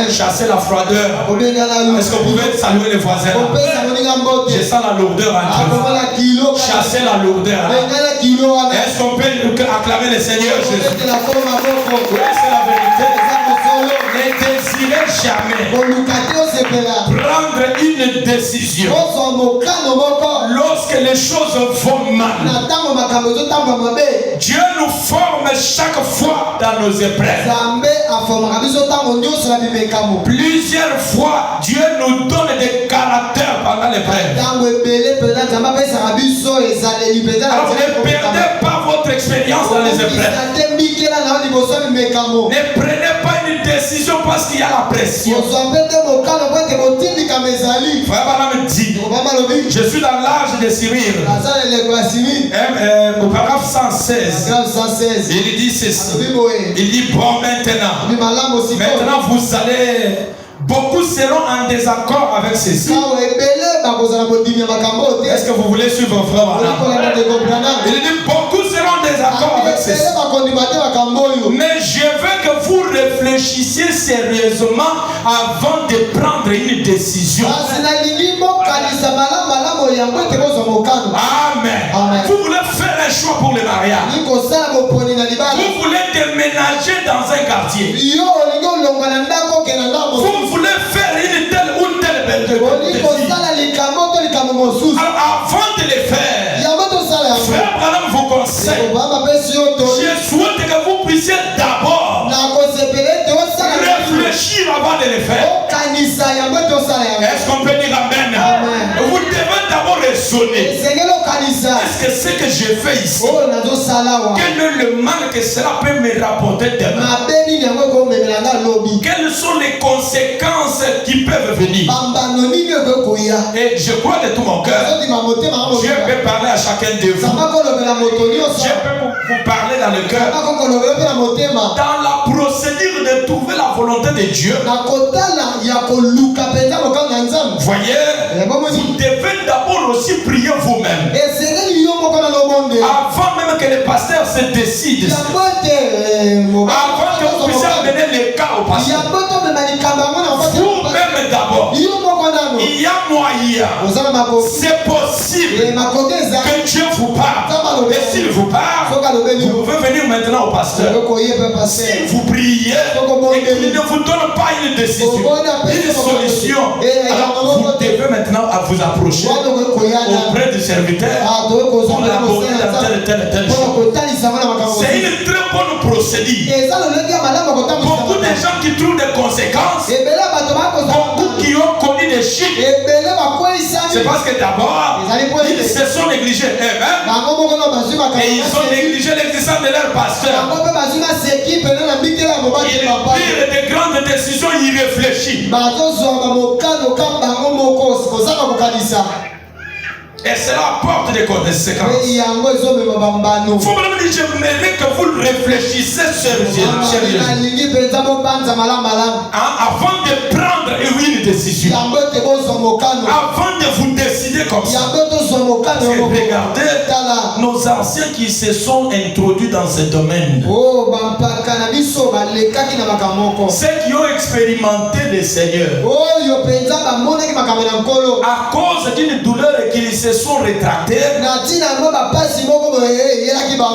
chasser la froideur. Est-ce que vous pouvez saluer les voisins? Je sens la lourdeur entre vous. Chasser la lourdeur. Est-ce qu'on peut acclamer le Seigneur Jésus? Oui, c'est la vérité. Ne désirez jamais prendre une décision lorsque les choses vont mal. Dieu nous forme chaque fois dans nos épreuves. Plusieurs fois, Dieu nous donne des caractères pendant l'épreuve. Alors ne perdez pas votre expérience dans les épreuves. Ne prenez pas une décision parce qu'il y a la pression. Je suis dans l'âge de Cyril. Au paragraphe 116, il dit ceci. Il dit bon, maintenant vous allez, beaucoup seront en désaccord avec ceci. Est-ce que vous voulez suivre frère? Il dit beaucoup seront en désaccord avec ceci. Mais je veux que vous réfléchissiez sérieusement avant de prendre une décision. Amen. Vous voulez faire un choix pour le mariage. Vous voulez déménager dans un quartier. Vous voulez faire une telle ou telle décision. Alors avant de le faire, frère Branham vous conseille. Je souhaite que vous puissiez d'abord réfléchir avant de le faire. Est-ce qu'on peut dire amen? Vous devez d'abord raisonner. Est-ce que ce que je fais ici, quel est le mal que cela peut me rapporter demain? Quelles sont les conséquences qui peuvent venir? Et je crois de tout mon cœur, Dieu peut parler à chacun de vous. Dieu peut vous parler dans le cœur. Dans la procédure de trouver la volonté de Dieu, voyez, vous devez d'abord aussi prier vous-même. Avant même que le pasteur se décide, avant que vous puissiez amener les cas au pasteur, vous-même d'abord, il y a moyen, c'est possible que Dieu vous parle. Et s'il vous parle, vous pouvez venir maintenant au pasteur. Si vous priez et qu'il ne vous donne pas une décision, une solution, alors vous devez maintenant vous approcher auprès du serviteur pour l'aborder dans telle chose. C'est une très bonne procédure. Beaucoup de gens qui trouvent des conséquences, beaucoup qui ont connu des chutes, c'est parce que d'abord ils se sont négligés eux-mêmes et ils ont négligé l'existence de leur pasteur. Ils prirent de grandes décisions irréfléchies. Et cela apporte des conséquences. Vous me dites, j'aimerais que vous réfléchissiez sérieusement. Avant de prendre une décision. Avant de vous décider comme ça. Regardez nos anciens qui se sont introduits dans ce domaine. Ceux qui ont expérimenté le Seigneur. À cause d'une douleur qu'ils se sont rétractés.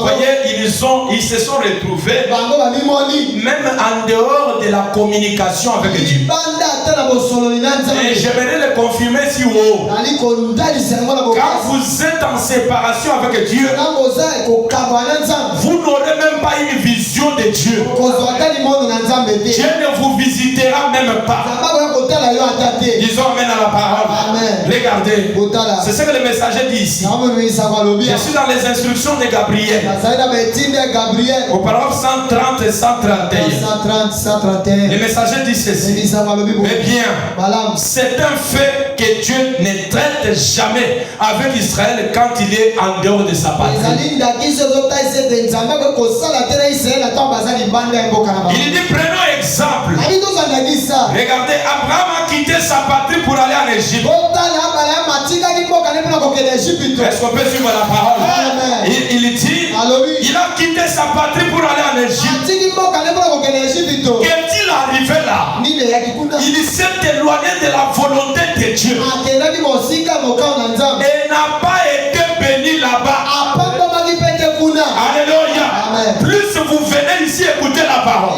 Voyez, ils se sont retrouvés même en dehors de la communication avec Dieu. Et j'aimerais le confirmer si haut. Quand vous êtes en séparation avec Dieu, vous n'aurez même pas une vision de Dieu. Dieu ne vous visitera même pas. Disons amen à la parole. Regardez, c'est ce que le messager dit ici. Je suis dans les instructions de Gabriel. Au paragraphe 130 et 131. Le messager dit ceci. Mais bien, c'est un fait que Dieu ne traite jamais avec Israël quand il est en dehors de sa patrie. Il dit prenons exemple. Regardez, Abraham a quitté sa patrie pour aller en Égypte. Est-ce qu'on peut suivre la parole? Il dit, il a quitté sa patrie pour aller en Égypte. Qu'est-il arrivé là? la volonté de Dieu et n'a pas été béni là-bas. Alléluia. Plus vous venez ici écouter la parole.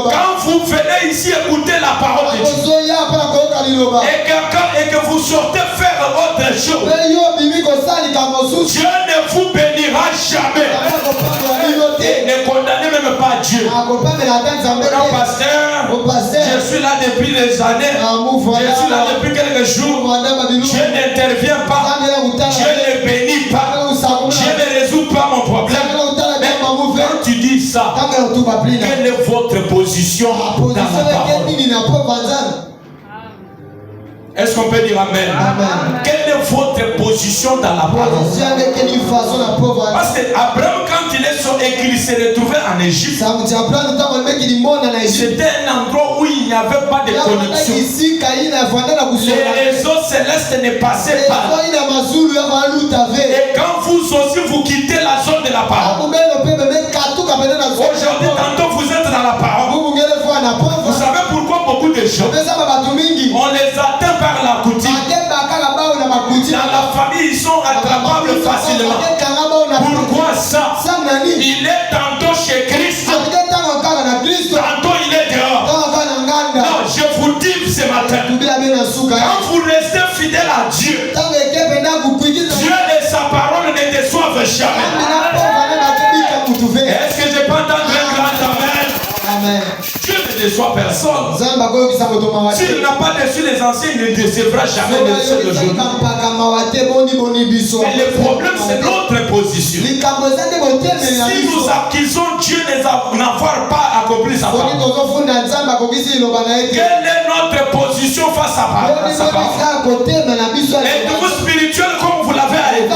Quand vous venez ici écouter la parole de Dieu et que vous sortez faire autre chose, Dieu ne vous bénira jamais. Et ne condamnez même pas Dieu. Non, pasteur, je suis là depuis des années. Je suis là depuis quelques jours. Dieu n'intervient pas. Dieu ne bénit pas. Dieu ne résout pas mon problème. Quand tu dis ça, quelle est votre position dans la parole? Est-ce qu'on peut dire amen? Amen. Quelle est votre position dans la parole? Parce que Abraham, quand il s'est retrouvé en Égypte, c'était un endroit où il n'y avait pas de connexion. Les réseaux célestes ne passaient pas. Et quand vous aussi vous quittez la zone de la parole, aujourd'hui, tantôt vous êtes dans la parole. Vous savez pourquoi beaucoup de gens, on les atteint par la coutume. Dans la famille, ils sont attrapables facilement. Pourquoi ça? Il est tantôt chez Christ, tantôt il est dehors. Non, je vous dis ce matin, quand vous restez fidèle à Dieu, Dieu et sa parole ne déçoivent jamais. Est-ce que je peux entendre un grand amen? Amen. Dieu ne déçoit personne. S'il n'a pas déçu les anciens, il ne décevra jamais les ceux d'aujourd'hui. Mais le problème, c'est notre position. Si nous accusons Dieu de n'avoir pas accompli sa parole, quelle est notre position face à sa parole? Êtes-vous spirituel comme vous l'avez arrêté?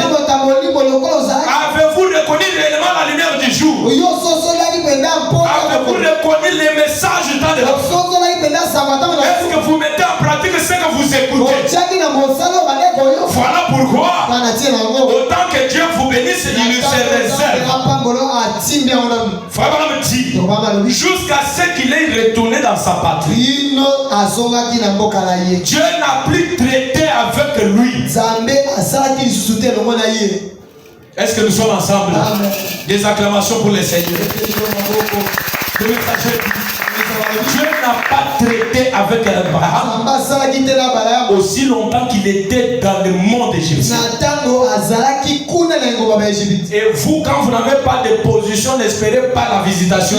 Avez-vous reconnu réellement la lumière du jour? Avez-vous reconnu les messages du temps de la fin? Est-ce que vous mettez en pratique ce que vous écoutez? Voilà pourquoi, autant que Dieu vous bénisse, il se réserve. Frère me dit, jusqu'à ce qu'il ait retourné dans sa patrie, Dieu n'a plus traité avec lui. Est-ce que nous sommes ensemble? Amen. Des acclamations pour les seigneurs. Dieu n'a pas traité avec Abraham aussi longtemps qu'il était dans le monde égyptien. Et vous, quand vous n'avez pas de position, n'espérez pas la visitation.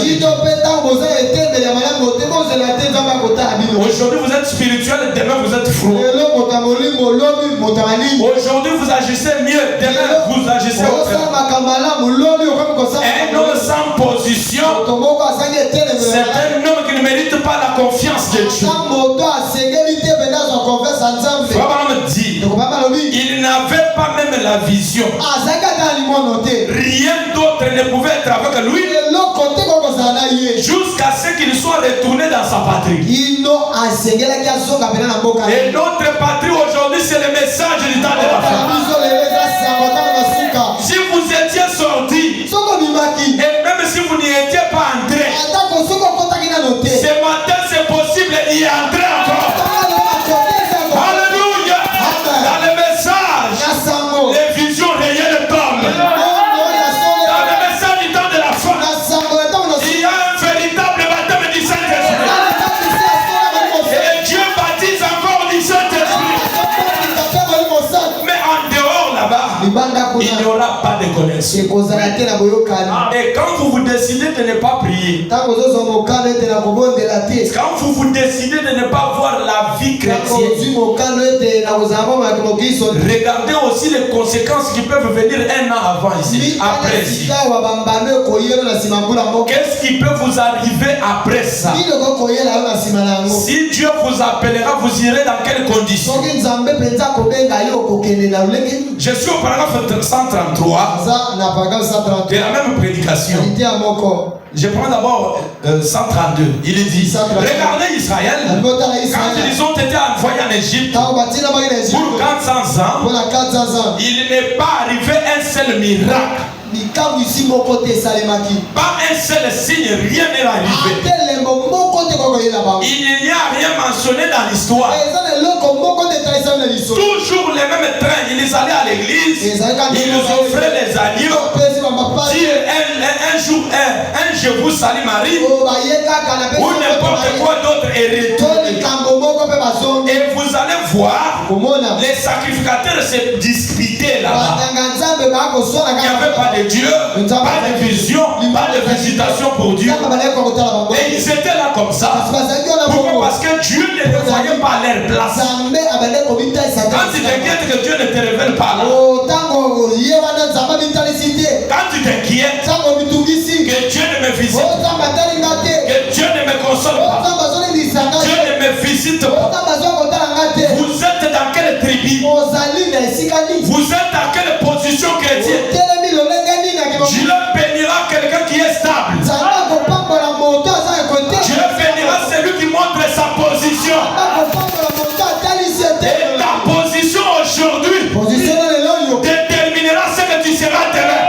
Aujourd'hui vous êtes spirituel, demain vous êtes fou. Aujourd'hui vous agissez mieux, demain vous agissez autrement. Un homme sans position, c'est un homme qui ne mérite pas la confiance de Dieu. Abraham dit, il n'avait pas même la vision. Rien d'autre ne pouvait être avec lui jusqu'à ce qu'il soit retourné dans sa patrie. Et notre patrie aujourd'hui, c'est le message du temps de la fin. Si vous étiez sorti, et même si vous n'y étiez pas entré, ce matin c'est possible d'y entrer encore. Alléluia. Dans le message, les visions réelles tombent. Dans le message du temps de la fin, il y a un véritable baptême du Saint-Esprit. Et Dieu baptise encore du Saint-Esprit. Mais en dehors là-bas, il n'y aura pas de connexion. Et quand vous vous décidez de ne pas prier, quand vous vous décidez de ne pas voir la vie chrétienne, regardez aussi les conséquences qui peuvent venir un an avant ici, après ici. Qu'est-ce qui peut vous arriver après ça? Si Dieu vous appellera, vous irez dans quelles conditions? Je suis au paragraphe 133 de la même prédication. Je prends d'abord 132. Il est dit, regardez Israël, quand ils ont été envoyés en Égypte pour 400 ans, il n'est pas arrivé un seul miracle. Pas un seul signe, rien n'est arrivé. Il n'y a rien mentionné dans l'histoire. Toujours les mêmes trains. Ils allaient à l'église, ils nous offraient les agneaux. Dire un je vous salue Marie, ou n'importe quoi d'autre est retourné. Et vous allez voir, les sacrificateurs se disputaient là-bas. Il n'y avait pas de Dieu, pas de vision, pas de visitation pour Dieu. Et ils étaient là comme ça. Pourquoi? Parce que Dieu ne les voyait pas à leur place. Quand tu t'inquiètes que Dieu ne te révèle pas là, quand tu t'inquiètes que Dieu ne me visite, que Dieu ne me console pas, Dieu ne me visite pas, vous êtes dans quelle tribu? Vous êtes dans quelle position chrétienne? Dieu bénira quelqu'un qui est stable. Dieu bénira celui qui montre sa position. Et ta position aujourd'hui déterminera ce que tu seras demain.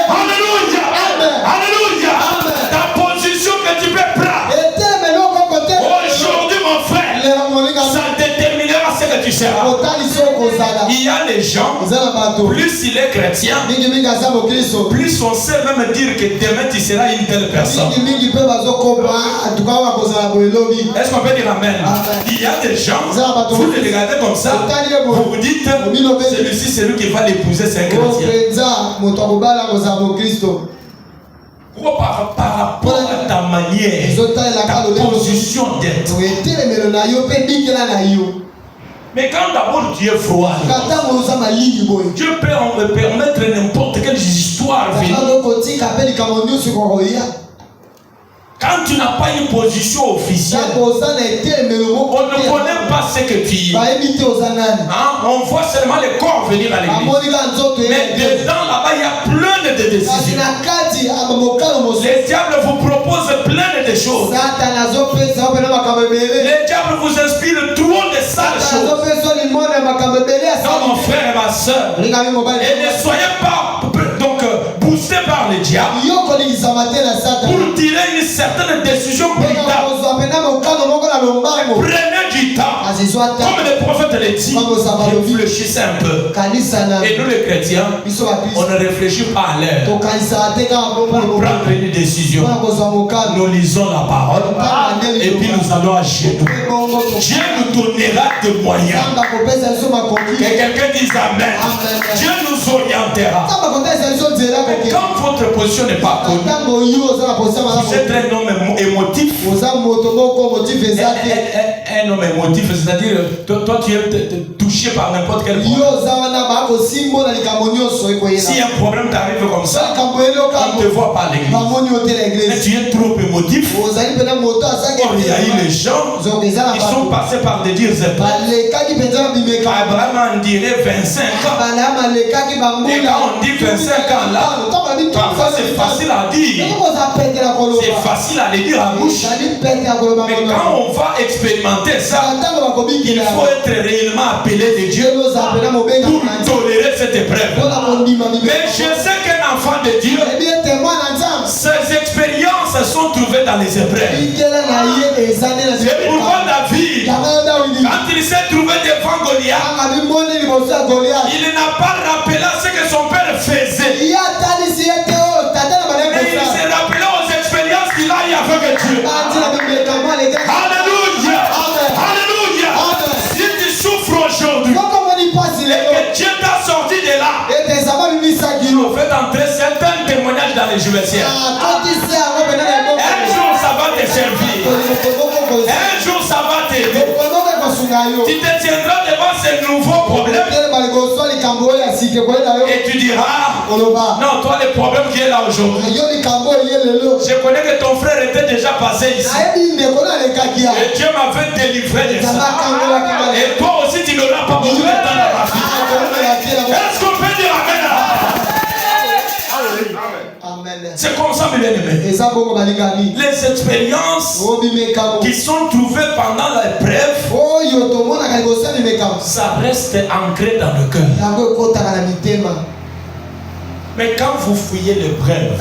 Alléluia. Alléluia. Ta position que tu peux prendre aujourd'hui, mon frère, ça déterminera ce que tu seras. Il y a les gens, plus il est chrétien, plus on sait même dire que demain tu seras une telle personne. Est-ce qu'on peut dire amen? Il y a des gens, vous les regardez comme ça, vous vous dites, celui-ci c'est lui qui va l'épouser, c'est un chrétien. Pourquoi par rapport à ta manière, ta position d'être. Mais quand d'abord Dieu est froid, Dieu peut permettre n'importe quelle histoire venir. Quand tu n'as pas une position officielle, on ne connaît pas ce que tu es. On voit seulement les corps venir à l'église. Mais dedans, là-bas, il y a plein de décisions. Les diables vous proposent plein de choses. Les diables vous inspirent trop de sales choses. Non, mon frère et ma soeur, et ne soyez pas boostés par les diables pour tirer une certaine décision plus tard. Prenez du temps, comme le prophète l'a dit, réfléchissez un peu. Et nous les chrétiens, on ne réfléchit pas à l'heure pour prendre une décision. Nous lisons la parole et puis nous allons agir. Dieu nous donnera des moyens. Que quelqu'un dise amen. Dieu nous orientera. Mais quand votre position n'est pas connue, vous êtes un homme émotif. Un homme émotif, c'est-à-dire toi tu es touché par n'importe quel problème. Si un problème t'arrive comme ça, on ne te voit pas à l'église. Mais tu es trop émotif. Or, il y a eu les gens qui sont passés par des dires épreuves. Abraham en dirait 25 ans. Et quand on dit 25 ans là, parfois c'est facile à dire. C'est facile à le dire à bouche. Mais quand on va expérimenter ça, il faut être réellement appelé de Dieu pour tolérer cette épreuve. Mais je sais qu'un enfant de Dieu, ses expériences sont trouvées dans les épreuves. C'est pourquoi David, quand il s'est trouvé devant Goliath, il n'a pas rappelé ce que son père faisait. Mais il s'est rappelé aux expériences qu'il a eu avec Dieu. Alléluia. Alléluia. Si tu souffres aujourd'hui et que Dieu t'a sorti de là, on fait entrer certains témoignages dans les judiciaires. Un jour ça va te servir. Un jour ça va t'aider. Tu te tiendras devant ces nouveaux problèmes et tu diras, non, toi le problème qui est là aujourd'hui, je connais que ton frère était déjà passé ici et Dieu m'avait délivré de ça, et toi aussi tu n'auras pas besoin de temps dans la vie. Est-ce qu'on peut dire amen? C'est comme ça, mes bien-aimés. Les expériences qui sont trouvées pendant l'épreuve, ça reste ancré dans le cœur. Mais quand vous fouillez l'épreuve,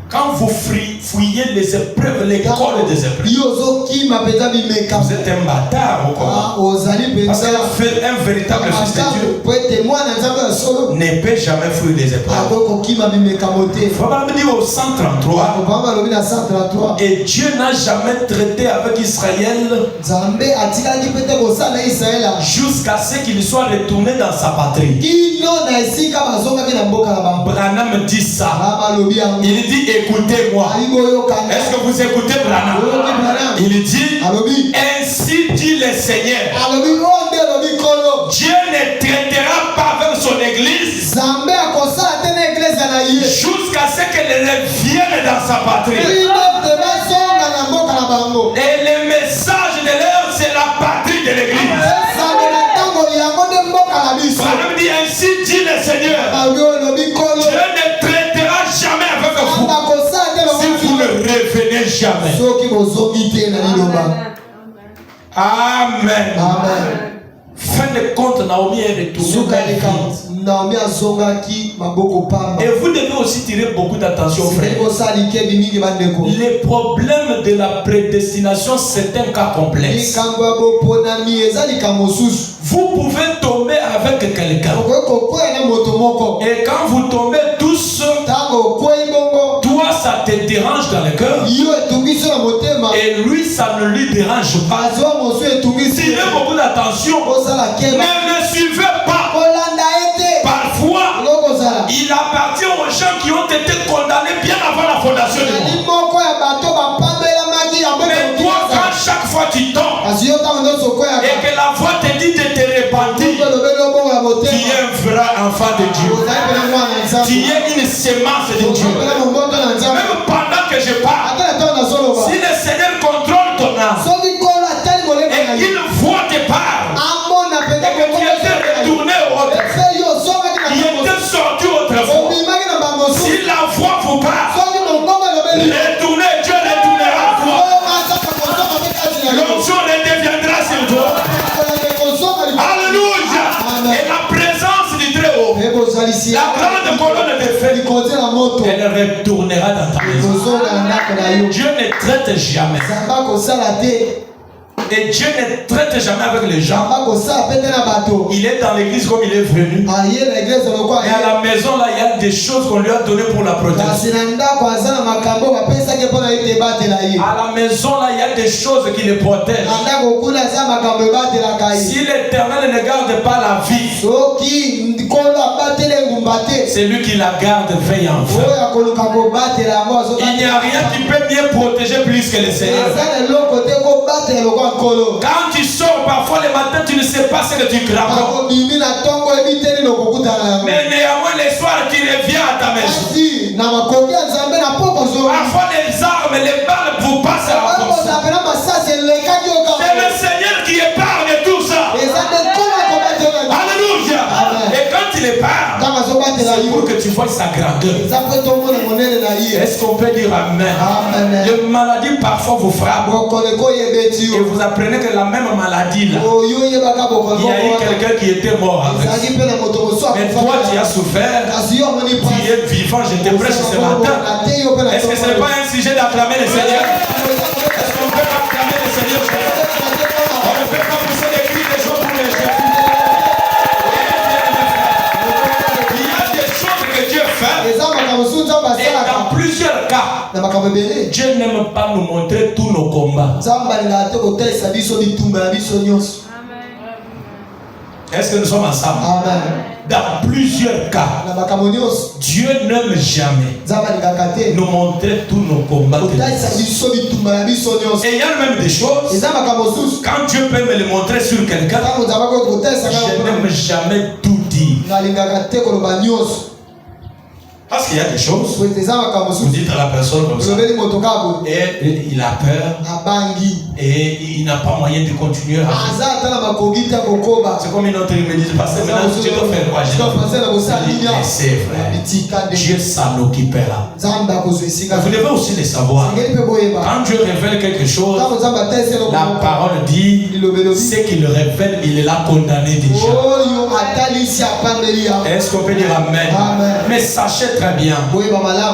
quand vous fouillez les épreuves, l'école des épreuves, vous êtes un bâtard ou comment? Parce qu'un véritable fils de Dieu ne peut jamais fouiller les épreuves. Il faut pas me dire au 133. Et Dieu n'a jamais traité avec Israël jusqu'à ce qu'il soit retourné dans sa patrie. Branham dit ça. Il dit écoutez-moi. Est-ce que vous écoutez Branham? Il dit ainsi dit le Seigneur. Dieu ne traitera pas avec son église jusqu'à ce qu'elle revienne dans sa patrie. Et le message de l'heure, c'est la patrie de l'église. Branham dit ainsi dit le Seigneur. Dieu ne traitera jamais avec vous si vous ne revenez jamais. Amen. Fin de compte, Naomi est retournée. Et vous devez aussi tirer beaucoup d'attention, frère. Les problèmes de la prédestination, c'est un cas complexe. Vous pouvez tomber avec quelqu'un. Et quand vous tombez tous, toi ça te dérange dans le cœur. Et lui ça ne lui dérange pas. Tirez beaucoup d'attention. Ne me suivez pas. Parfois, il appartient aux gens qui ont été condamnés bien avant la fondation du monde. Mais toi, quand chaque fois tu tombes et que la voix te dit de te repentir, tu es un vrai enfant de Dieu. Tu es une sémence de Dieu. Même pendant que je parle, si le Seigneur contrôle ton âme et qu'il voit tes parts et que tu étais retourné au autre, qui était sorti autrefois, si la voix vous parle, retournez, Dieu retournera à toi. L'onction redeviendra sur toi. Alléluia. Et la présence du Très-Haut, la grande colonne de feu, elle retournera dans ta maison. Dieu ne traite jamais. Et Dieu ne traite jamais avec les gens. Il est dans l'église comme il est venu. Et à la maison là, il y a des choses qu'on lui a données pour la protéger. À la maison là, il y a des choses qui le protègent. Si l'Éternel ne garde pas la vie, c'est lui qui la garde, veille en feu. Il n'y a rien qui peut mieux protéger plus que le Seigneur. Quand tu sors parfois le matin, tu ne sais pas ce que tu craques. Mais néanmoins, le soir, tu reviens à ta maison. Parfois, les armes, les balles vous passent à la force. C'est le Seigneur qui épargne tout ça. Alléluia. Et quand il épargne, c'est pour que tu vois sa grandeur. Est-ce qu'on peut dire Amen? Les maladies parfois vous frappent. Et vous apprenez que la même maladie là, il y a eu quelqu'un qui était mort avec. Mais toi tu as souffert, tu es vivant, je te prêche ce matin. Est-ce que ce n'est pas un sujet d'acclamer le Seigneur? Est-ce qu'on peut acclamer le Seigneur? On ne peut pas pousser les cris des gens pour les jeter. Il y a des choses que Dieu fait. Et dans plusieurs cas, Dieu n'aime pas nous montrer tous nos combats. Est-ce que nous sommes ensemble? Amen. Dans plusieurs cas, Dieu n'aime jamais nous montrer tous nos combats. Et il y a même des choses, quand Dieu peut me les montrer sur quelqu'un, je n'aime jamais tout dire. Parce qu'il y a des choses, vous dites à la personne comme ça, et il a peur, et il n'a pas moyen de continuer à vivre. C'est comme une autre, il me dit, pasteur, maintenant je dois faire quoi? Je dois faire. C'est vrai. Dieu s'en occupera. Vous devez aussi le savoir. Quand Dieu révèle quelque chose, la parole dit, ce qu'il révèle, il l'a condamné déjà. Est-ce qu'on peut dire amen? Mais sachez très bien,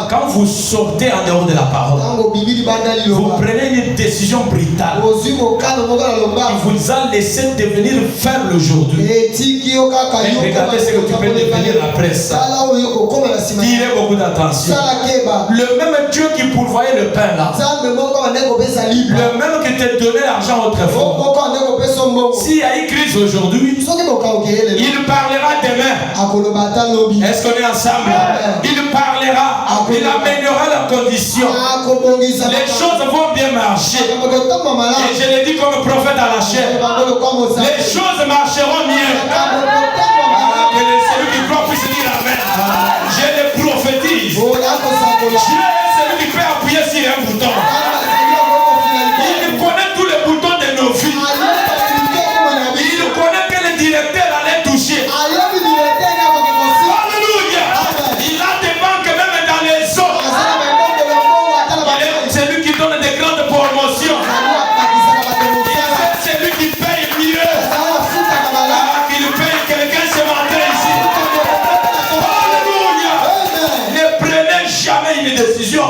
quand vous sortez en dehors de la parole, vous prenez une décision brutale. Il vous a laissé devenir faible aujourd'hui. Regardez ce que tu peux devenir après ça. Tirez beaucoup d'attention. Le même Dieu qui pourvoyait le pain là, le même qui te donnait l'argent autrefois, s'il y a une crise aujourd'hui, il parlera demain. Est-ce qu'on est ensemble? Il parlera, il améliorera la condition. Les choses vont bien marcher. Et je le dis comme prophète à la chair, les choses marcheront mieux. Que celui qui croit puisse dire amen. Je le prophétise. Dieu est celui qui peut appuyer sur un bouton. Il connaît tous les boutons de nos vies. Il connaît que le directeur allait toucher. Alléluia. Il a des banques même dans les zones. C'est lui qui donne des grandes promotions. C'est lui qui paye mieux. Il paye quelqu'un ce matin ici. Alléluia. Ne prenez jamais une décision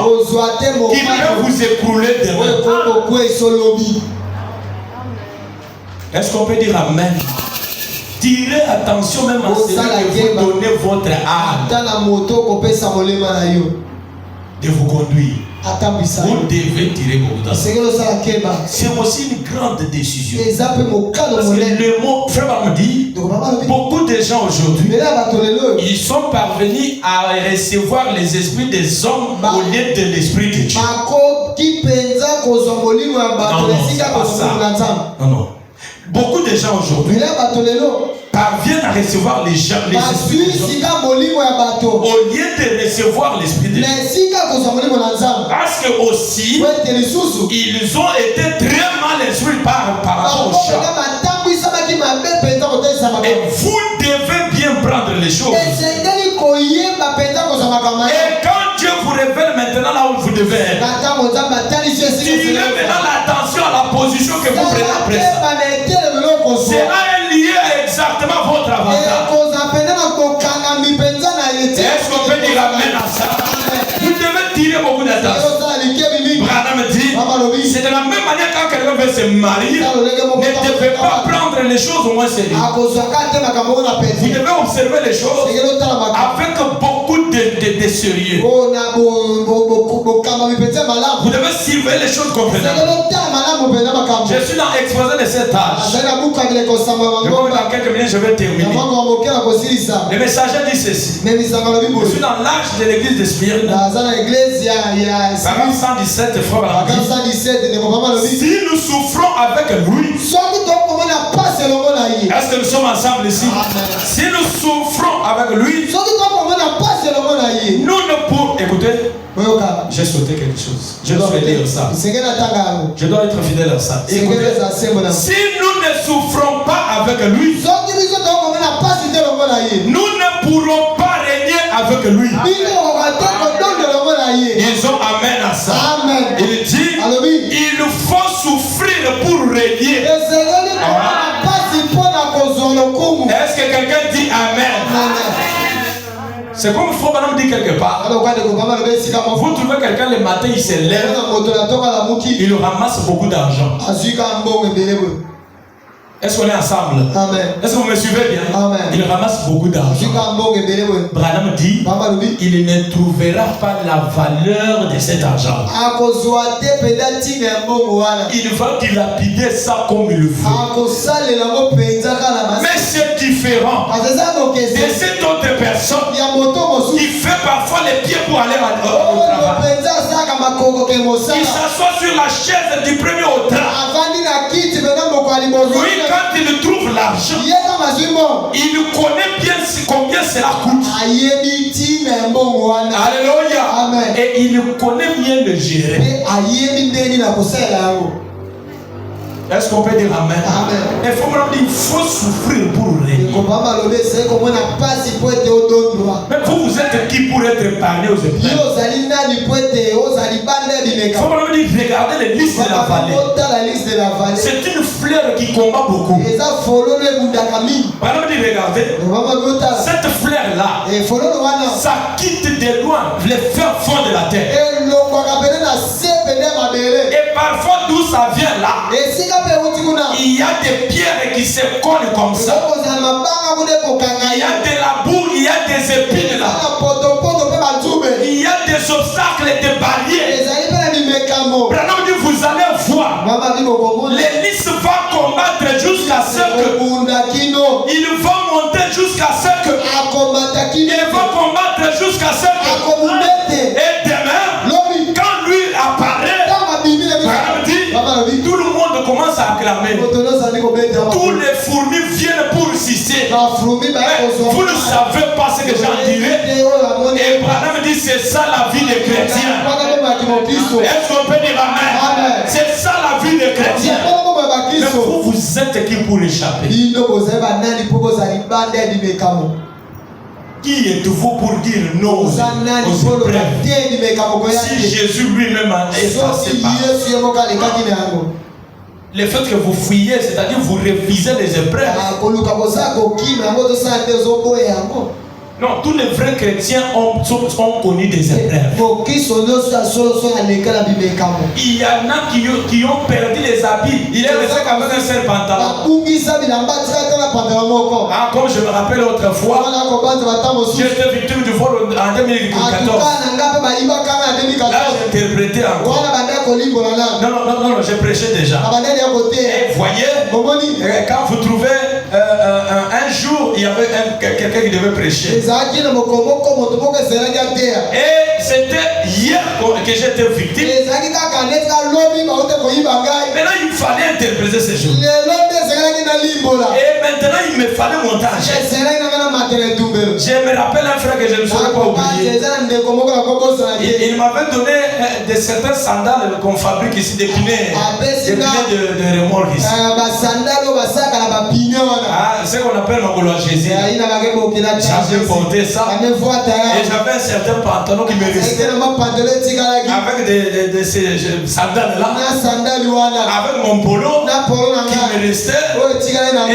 qui peut vous écrouler demain. Est-ce qu'on peut dire amen? Tirez attention même à celui que vous donnez votre âme de vous conduire. Vous devez tirer beaucoup d'attention. C'est aussi une grande décision. Parce que le mot, frère me dit, beaucoup de gens aujourd'hui, ils sont parvenus à recevoir les esprits des hommes au lieu de l'esprit de Dieu. Non. Beaucoup de gens aujourd'hui parviennent à recevoir les esprits des hommes au lieu de recevoir l'esprit de Dieu. Parce que aussi, ils ont été très mal instruits par rapport au chant. Et vous devez bien prendre les choses. Et quand Dieu vous révèle maintenant là où vous devez être, tirez maintenant l'attention à la position que vous prenez après ça. Cela est lié à exactement votre avantage. Est-ce qu'on peut dire amen à ça? Vous devez tirer beaucoup d'attention. Branham dit, c'est de la même manière quand quelqu'un veut se marier, ne devez pas prendre les choses au moins sérieux. Vous devez observer les choses avec beaucoup de sérieux. Vous devez suivre les choses convenablement. Je suis dans l'exposé de cet âge. Dans quelques minutes, je vais terminer. Le messager dit ceci. Je suis dans l'âge de l'église de Smyrne. Parole 117, frère. Si nous souffrons avec lui, est-ce que nous sommes ensemble ici? Si nous souffrons avec lui, nous ne pouvons. Écoutez, j'ai sauté quelque chose. Je dois lire ça. Je dois être fidèle à ça. Écoutez, si nous ne souffrons pas avec lui, nous ne pourrons pas régner avec lui. Ils ont amen à ça. Il dit, il faut souffrir pour régner. Est-ce que quelqu'un dit amen? C'est comme Frère Branham dit quelque part. Vous trouvez quelqu'un le matin, il se lève, il ramasse beaucoup d'argent. Est-ce qu'on est ensemble? Est-ce que vous me suivez bien? Il ramasse beaucoup d'argent. Branham dit, il ne trouvera pas la valeur de cet argent. Il va dilapider ça comme il veut. Mais c'est différent de cette autre personne qui fait parfois les pieds pour aller au travail. Il s'assoit sur la chaise du premier au travail. Lui, quand il trouve l'argent, il connaît bien combien cela coûte. Alléluia. Amen. Et il connaît bien le gérer. Est-ce qu'on peut dire amen? Amen. Il faut souffrir pour régner. Mais vous êtes qui pour être épargné aux épreuves? Il faut regarder les listes de la vallée. C'est une fleur qui combat beaucoup. Regardez, cette fleur-là, ça quitte de loin les fins fonds de la terre. Et parfois d'où ça vient là, il y a des pierres qui se collent comme ça. Il y a de la boue, il y a des épines là. Il y a des obstacles, des barrières. Vous allez voir, l'hélice va combattre jusqu'à ce que il va monter jusqu'à ce que il va combattre jusqu'à ce que et demain, quand lui apparaît, tout le monde commence à acclamer. Tous les fourmis viennent pour sister. Vous ne savez pas ce que j'en dirais. Et Branham dit c'est ça la vie des chrétiens. Est-ce qu'on peut dire amen? C'est ça la vie des chrétiens. Mais vous êtes qui pour échapper? Qui êtes-vous pour dire non aux épreuves? Si Jésus lui-même est passé par le fait que vous fuyez, c'est-à-dire vous révisez les épreuves. Non, tous les vrais chrétiens ont connu des épreuves. Il y en a qui ont perdu les habits. Il est resté avec un seul pantalon. Ah, comme je me rappelle autrefois, j'étais victime du vol en 2014. Là, j'ai interprété encore. Non, j'ai prêché déjà. Et voyez, quand vous trouvez un jour, il y avait quelqu'un qui devait prêcher. Et c'était hier que j'étais victime. Maintenant, il fallait interpréter ces jours. Et maintenant, il me fallait montage. Je me rappelle un frère que je ne saurais pas oublier. Il m'avait donné certains sandales qu'on fabrique ici, des pneus de remorque ici. Ce qu'on appelle l'angologésie. J'avais porté ça. Et j'avais un certain pantalon qui me restait. Avec des sandales là. Avec mon polo qui me restait. Et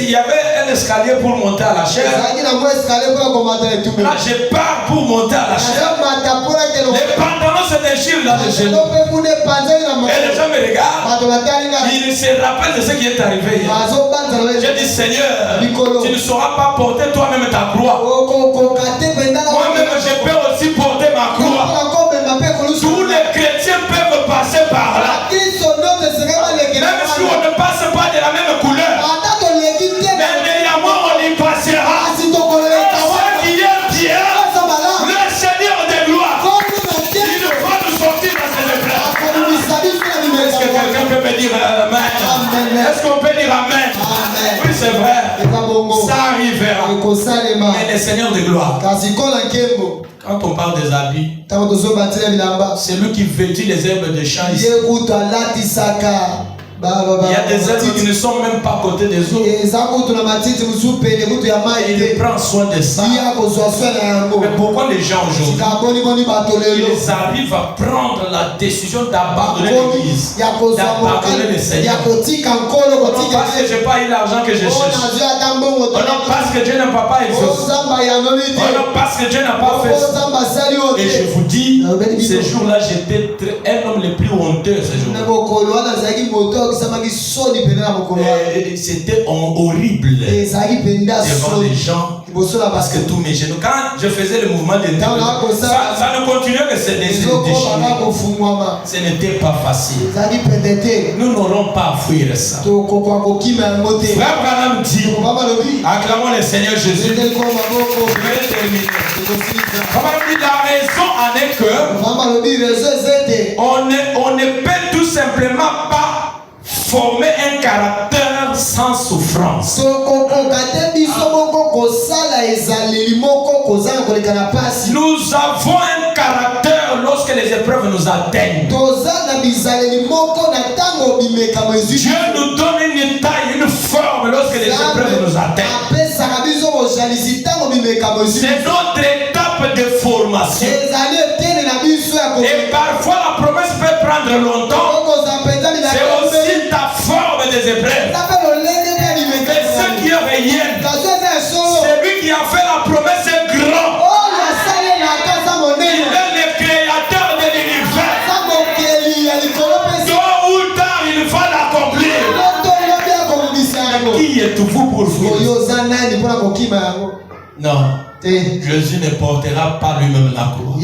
il y avait un escalier pour monter à la chaise. Là, je pars pour monter à la chaise. Les pantalons se déchirent là de chez nous. Et les gens me regardent. Ils se rappellent de ce qui est arrivé hier. J'ai dit, Seigneur, tu ne sauras pas porter toi-même ta croix. Moi-même, je peux aussi porter ma croix. Tous les chrétiens peuvent passer par là. Même si on ne passe pas de la même couleur. Mais néanmoins, on y passera. Ce qui est bien, le Seigneur de gloire, il va nous sortir dans cette épreuve. Est-ce que quelqu'un peut me dire amen? Est-ce qu'on peut dire amen? Oui, c'est vrai. Ça arrivera. Mais le Seigneur de gloire, quand on parle des habits, c'est lui qui vêtit les herbes de champ ici. Il y a des herbes qui ne sont même pas à côté des autres. Il prend soin de ça. Mais pourquoi les gens aujourd'hui, ils arrivent à prendre la décision d'abandonner l'église, d'abandonner le Seigneur? Non, parce que je n'ai pas eu l'argent que je cherche. Non, parce que Dieu n'a pas exaucé. Non, parce que Dieu n'a pas fait ça. Et je vous dis, ces jours-là, j'étais un homme le plus honteux ce jour-là. C'était horrible devant les gens, parce que tous mes genoux, quand je faisais le mouvement de ça ne continuait que se déchirer. Ce n'était pas facile. Nous n'aurons pas à fuir ça. Frère Branham dit, acclamons le Seigneur Jésus. Je vais terminer. La raison en est que on ne peut tout simplement pas former un caractère sans souffrance. Nous avons un caractère lorsque les épreuves nous atteignent. Dieu nous donne une taille, une forme lorsque les épreuves nous atteignent. C'est notre étape de formation. Et parfois la promesse peut prendre longtemps. C'est aussi ta forme des épreuves. Mais ce qui est réel, celui qui a fait la promesse est grand. Il est le créateur de l'univers. Tôt ou tard, il va l'accomplir. Qui êtes-vous pour fuir? Non. Jésus ne portera pas lui-même la croix.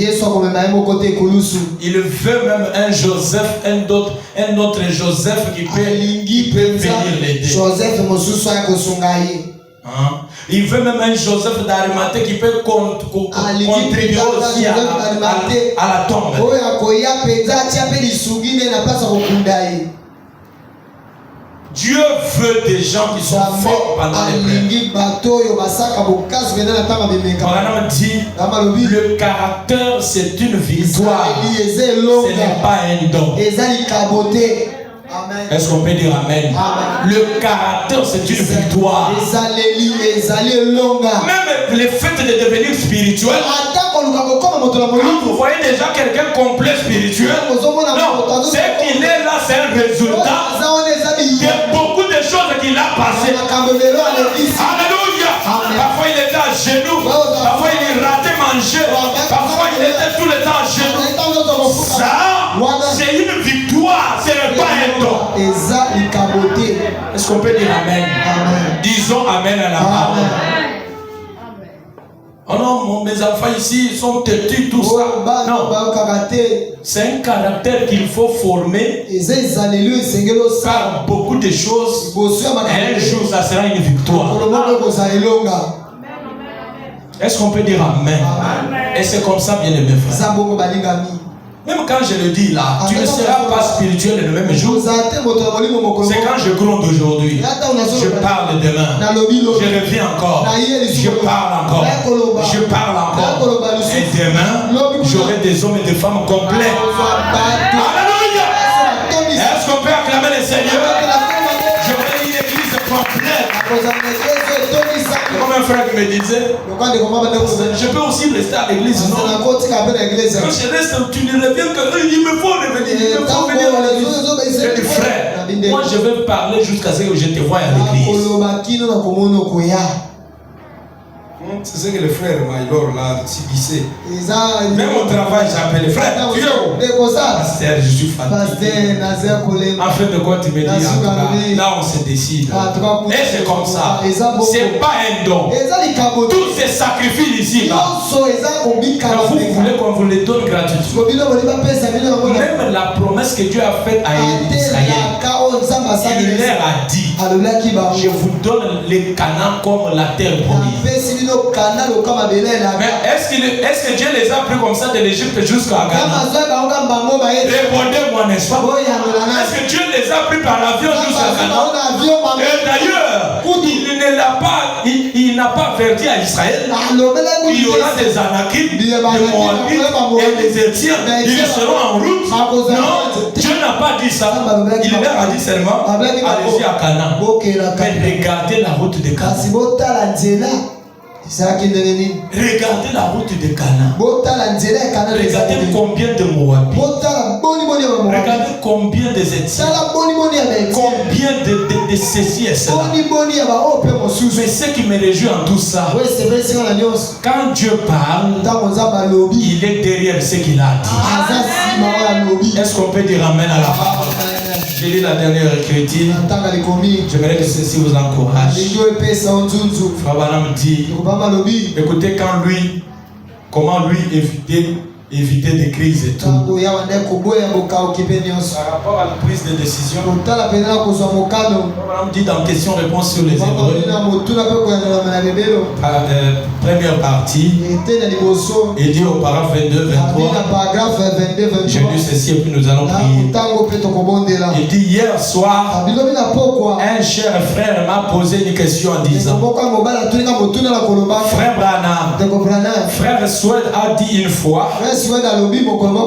Il veut même un Joseph, un autre Joseph qui peut venir l'aider. Il veut même un Joseph d'Arimathée qui peut contribuer aussi à la tombe. Dieu veut des gens qui sont forts pendant l'épreuve. Branham dit, le caractère c'est une victoire, ce n'est pas un don. Est-ce qu'on peut dire amen? Le caractère c'est une victoire. Même le fait de devenir spirituel, quand vous voyez déjà quelqu'un complet spirituel, non, c'est qu'il est là, c'est un résultat de beaucoup de choses qu'il a passées. Alléluia. Parfois il était à genoux, parfois il ratait manger, parfois il était tout le temps à genoux. Ça, c'est une victoire, ce n'est pas un don. Est-ce qu'on peut dire amen? Disons amen à la parole. Oh non, mes enfants ici sont têtus, tout ça. Non, c'est un caractère qu'il faut former par beaucoup de choses. Et un jour, ça sera une victoire. Est-ce qu'on peut dire amen? Et c'est comme ça, bien aimé frère. Même quand je le dis là, tu ne seras pas spirituel le même jour. C'est quand je gronde aujourd'hui. Je parle demain. Je reviens encore. Je parle encore. Je parle encore. Et demain, j'aurai des hommes et des femmes complets. Alléluia! Est-ce qu'on peut acclamer le Seigneur? J'aurai une église complète. Comme un frère qui me disait, je peux aussi rester à l'église, non? Quand je reste, tu ne reviens que il me faut revenir, il me faut venir à l'église. Je dis frère, moi je vais parler jusqu'à ce que je te voie à l'église. C'est ce que le frère Maïlor l'a tibissé. Même au travail, j'appelle le frère. Tu es où? Pasteur, je suis fatigué. En fait, de quoi tu me dis? Là, on se décide. Et c'est comme ça. C'est pas un don. Tous ces sacrifices ici, là, quand vous voulez qu'on vous les donne gratuitement. Même la promesse que Dieu a faite à Israël, il leur a dit, je vous donne les Canaan comme la terre promise. Mais est-ce que Dieu les a pris comme ça de l'Égypte jusqu'à Ghana? Répondez-moi, n'est-ce pas? Est-ce que Dieu les a pris par l'avion jusqu'à Ghana? Et d'ailleurs, il n'a pas averti à Israël. Il y aura des Anakites, des Moabites et des Étiens. Ils seront en route. Non, Dieu n'a pas dit ça. Il leur a dit seulement, allez-y à Canaan. Mais regardez la route de Canaan. Regardez la route de Canaan. Regardez combien de Moabites. Regardez combien de Étiens. Combien de ceci et cela. Mais ce qui me réjouit en tout ça, quand Dieu parle, il est derrière ce qu'il a dit. Est-ce qu'on peut dire amen à la parole? Je lis la dernière écriture. J'aimerais que ceci vous encourage. Frère Branham dit, écoutez comment lui éviter des crises et tout. Par rapport à la prise de décision, Branham dit dans question-réponse sur les Hébreux, Première partie, il dit au paragraphe 22-23, je lis ceci et puis nous allons prier. Il dit hier soir, un cher frère m'a posé une question en disant, frère Branham, frère Swed a dit une fois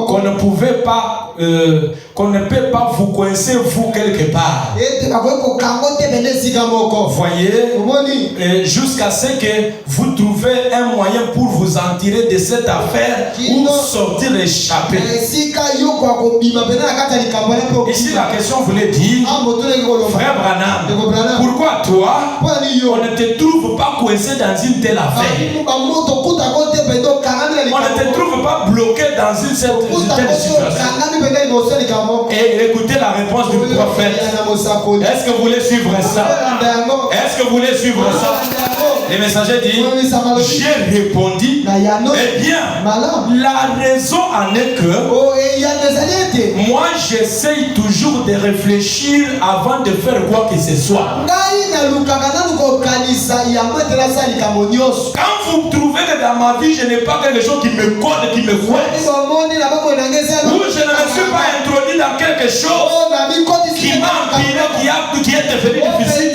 qu'on ne pouvait pas, qu'on ne peut pas vous coincer vous quelque part. Voyez, jusqu'à ce que vous trouviez un moyen pour vous en tirer de cette affaire ou sortir échapper. Ici la question voulait dire, frère Branham, pourquoi toi on ne te trouve pas coincé dans une telle affaire? On ne te trouve pas bloqué dans une telle situation. Et écoutez la réponse du prophète. Est-ce que vous voulez suivre ça? Est-ce que vous voulez suivre ça? Les messagers disent, j'ai répondu, eh bien, la raison en est que moi j'essaye toujours de réfléchir avant de faire quoi que ce soit. Quand vous trouvez que dans ma vie je n'ai pas quelque chose qui me colle, qui me coince, ou je ne me suis pas introduit dans quelque chose qui m'a empiré, qui est devenu difficile,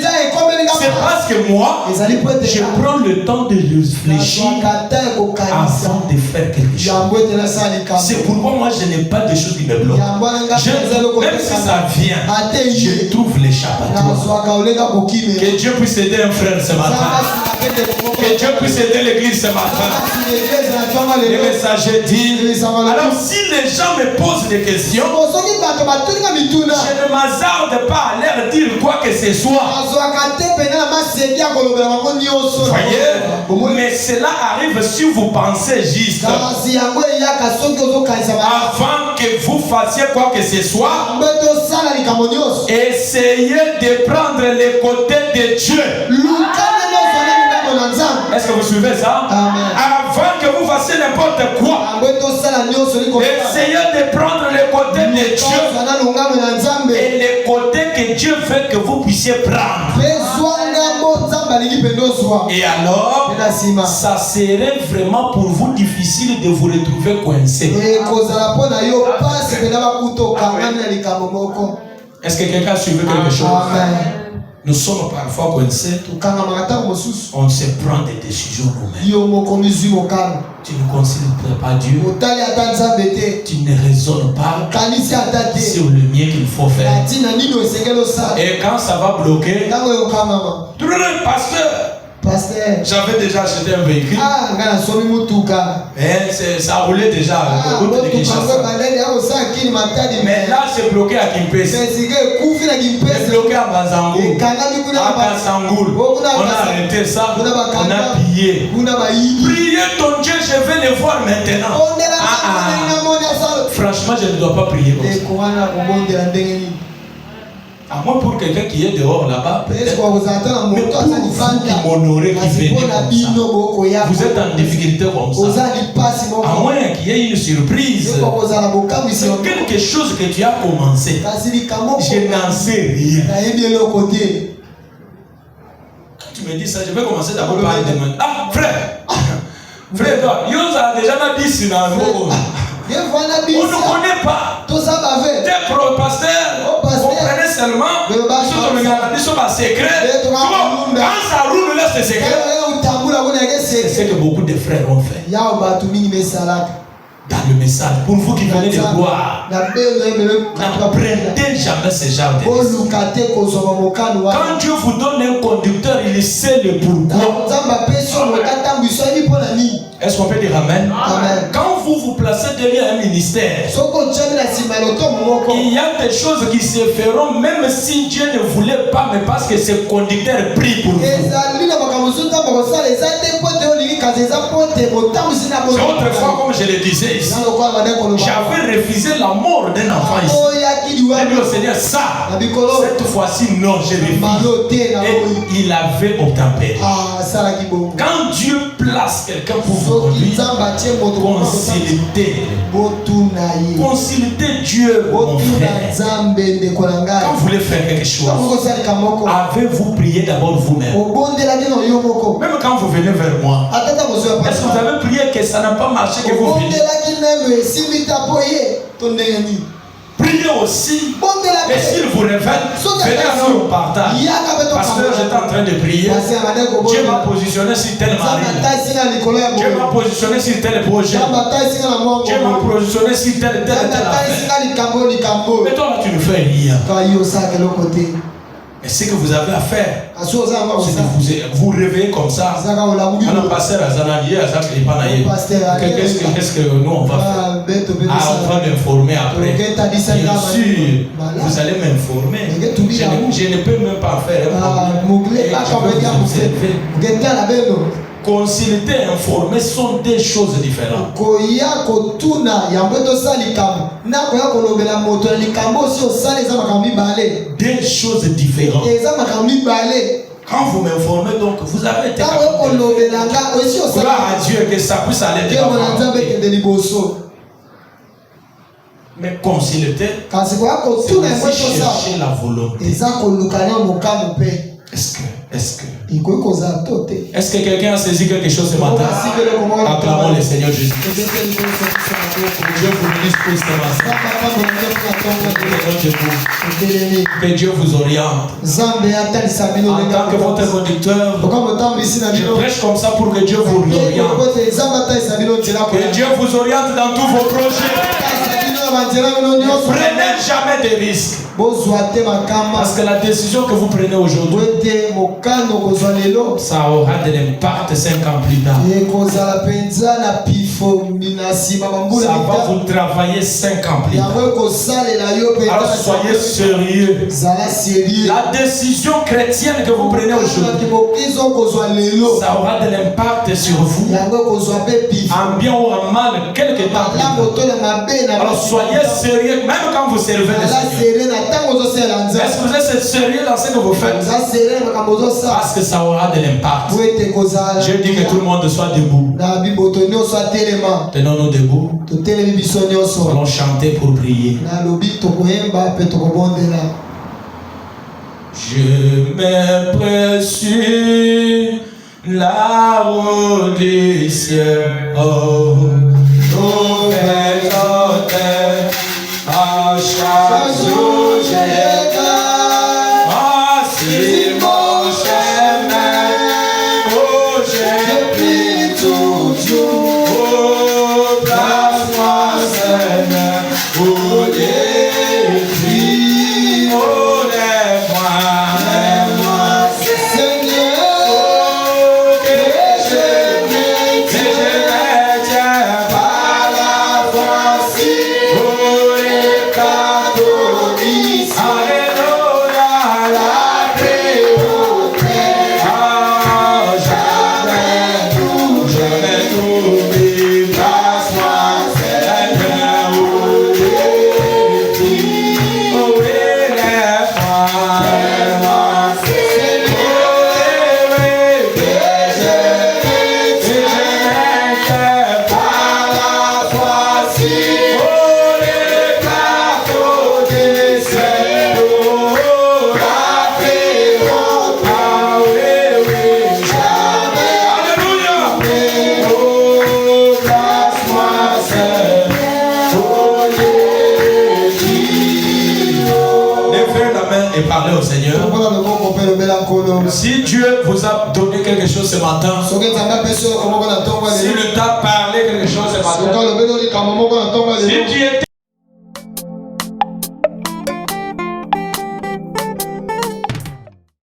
c'est parce que moi je prends le temps de réfléchir avant de faire quelque chose. C'est pourquoi moi je n'ai pas de choses qui me bloquent. Même si ça vient, je trouve l'échappatoire. Que Dieu puisse aider un frère ce matin. Que Dieu puisse aider l'église ce matin. Les messagers disent, alors si les gens me posent des questions, je ne m'hasarde pas à leur dire quoi que ce soit. Voyez, mais cela arrive si vous pensez juste. Avant que vous fassiez quoi que ce soit, essayez de prendre les côtés de Dieu. Est-ce que vous suivez ça? Amen. Avant que vous fassiez n'importe quoi, essayez de prendre les côtés de Dieu et les côtés que Dieu veut que vous puissiez prendre. Et alors, ça serait vraiment pour vous difficile de vous retrouver coincé. Est-ce que quelqu'un suit quelque chose? Nous sommes parfois coincés. On se prend des décisions nous-mêmes. Tu ne considères pas Dieu. Tu ne raisonnes pas sur le mien qu'il faut faire. Et quand ça va bloquer, pasteur, j'avais déjà acheté un véhicule. Et ça roulait déjà. Mais là, c'est bloqué à Kimpesi. C'est bloqué à Bazangou. À Kassangoul. On a arrêté ça. On a pillé. Priez ton Dieu, je vais le voir maintenant. Franchement, je ne dois pas prier comme ça. À moins pour quelqu'un qui est dehors là-bas, peut-être. Mais pour vous qui m'honorez, qui venez comme ça, vous êtes en difficulté comme ça. À moins qu'il y ait une surprise. C'est quelque chose que tu as commencé. Je n'en sais rien. Quand tu me dis ça, je vais commencer d'abord par demander. Ah, frère! Frère, toi, Yosa a déjà dit si dans le on ne connaît pas. T'es pro-pasteur. Vous prenez seulement. Quand ça roule, là, c'est secret. C'est ce que beaucoup de frères ont fait. Dans le message, pour vous qui venez de voir, n'apprenez jamais ce genre de message. Quand Dieu vous donne un conducteur, il sait le pourquoi. Est-ce qu'on peut dire amen? Amen. Quand vous vous placez derrière un ministère, il y a des choses qui se feront même si Dieu ne voulait pas, mais parce que ce conducteur prie pour vous. Autrefois, comme je le disais ici, j'avais refusé la mort d'un enfant ici. J'ai dit au Seigneur, ça, cette fois-ci, non, je refuse. Et il avait obtempéré. Quand Dieu place quelqu'un pour vous consultez Dieu, mon frère. Quand vous voulez faire quelque chose, avez-vous prié d'abord vous-même? Même quand vous venez vers moi, est-ce que vous avez prié que ça n'a pas marché, que vous venez? Priez aussi, et s'il vous révèle, venez alors au partage. Parce que j'étais en train de prier, Dieu m'a positionné sur tel mari, Dieu m'a positionné sur tel projet, Dieu m'a positionné sur tel affaire. Mais toi là tu ne fais rien. Et ce que vous avez à faire, c'est que vous réveillez comme ça. Alors, pasteur Azanalié, qu'est-ce que nous on va faire? On va m'informer après. Bien sûr, vous allez m'informer. Je ne peux même pas faire un problème. Consulter et informer sont des choses différentes. Des choses différentes. Quand vous m'informez, donc vous avez été capable. Gloire à Dieu que ça puisse aller de l'avant. Mais consulter, c'est aussi chercher la volonté. Est-ce que quelqu'un a saisi quelque chose ce matin? Acclamons le Seigneur Jésus. Dieu vous bénisse plus ce matin. Que Dieu vous oriente. En tant que votre conducteur, je prêche comme ça pour que Dieu vous oriente. Que Dieu vous oriente dans tous vos projets. Ne prenez jamais de risques. Parce que la décision que vous prenez aujourd'hui, ça aura de l'impact 5 ans plus tard. Ça va vous travailler 5 ans plus tard. Alors soyez sérieux. La décision chrétienne que vous prenez aujourd'hui, ça aura de l'impact sur vous. En bien ou en mal, quelque part. Alors soyez sérieux, même quand vous servez le Seigneur. Est-ce que vous êtes sérieux dans ce que vous faites? Parce que ça aura de l'impact. Je dis que tout le monde soit debout. Tenons-nous debout. Allons chanter pour prier. Je me précise la route du ciel. Oh, nouvelle terre. À chaque jour je voici mon chemin. Oh, je prie toujours. Oh, place-moi Seigneur pour des cris. Oh, lève-moi Seigneur. Oh, que je me tiens par la force. Parler au Seigneur. Si Dieu vous a donné quelque chose ce matin, si le t'a parlé quelque chose ce matin, si tu étais